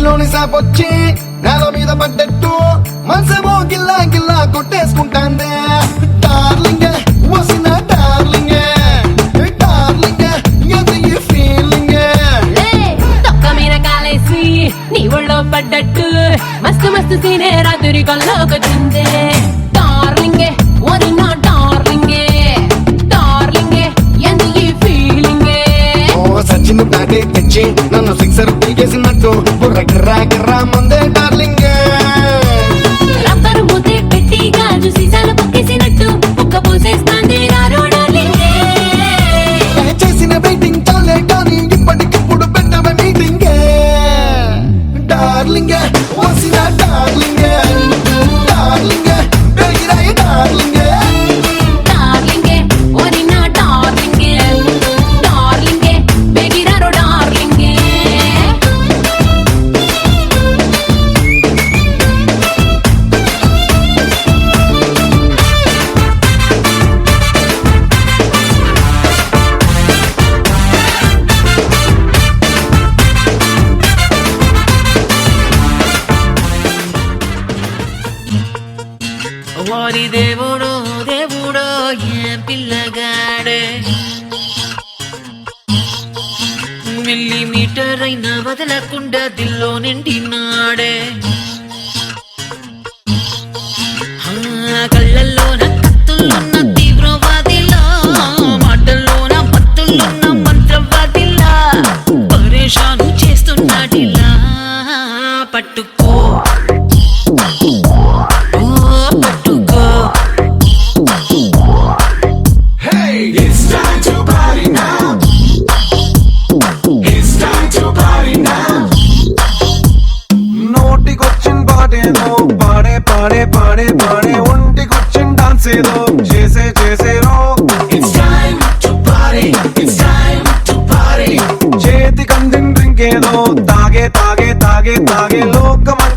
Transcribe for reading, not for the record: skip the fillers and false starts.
గాలిలోని సాపొచ్చి నేల మీద పడ్డట్టు మనసేమో గిల్లా గిల్లా కొట్టేసుకుంటాందే డార్లింగ్ వసిన డార్లింగ్ డార్లింగ్ అది ఈ ఫీలింగ్ తొక్క మీద కాలేసి నీ ఒళ్ళో పడ్డట్టు మస్తు మస్తు సీనే రాత్రి కల్లోకొచ్చిందే డార్లింగ్ వరి నా డార్లింగ్ డార్లింగ్ అది ఈ ఫీలింగ్ సచిన్ బ్యాటే తెచ్చి నన్ను సిక్సర్ పీకేసినట్టు బుర్ర గిర్రా గిర్రా మందే డార్లింగ్ రబ్బరు మూతే పెట్టి గాజు సీసాలు పొక్కేసినట్టు ఒక్క పూసేస్తాంది రారో డార్లింగ్ చేసిన వెయిటింగ్ చాలే కానీ ఇప్పటికిప్పుడు పెట్టవ మీటింగ్ డార్లింగ్ వసిన డార్లింగ్ డార్లింగ్ బెగిరాయి డార్లింగ్ డార్లింగ్ వరి నా డార్లింగ్ డార్లింగ్ బెగిరారో డార్లింగ్ వారి దేవుడో దేవుడో ఏం పిల్లగాడే మిల్లీమీటర్ అయినా వదలకుండా దిల్లో నిండినాడే కళ్ళల్లోన కత్తుల్లోన తీవ్రవాదిలా మాటల్లోన మత్తుల్లోన మంత్రవాదిలా పరేషాను చేస్తున్నాడిలా పట్టుకో Hey, it's time to party now. It's time to party now. నోటికొచ్చిన పాటేదో పాడే పాడే పాడే పాడే ఒంటికొచ్చిన డాన్స్ ఏదో చేసే చేసేరో It's time to party. It's time to party. చేతి కందిన డ్రింక్ ఏదో తాగే తాగే తాగే తాగే లోకమంతా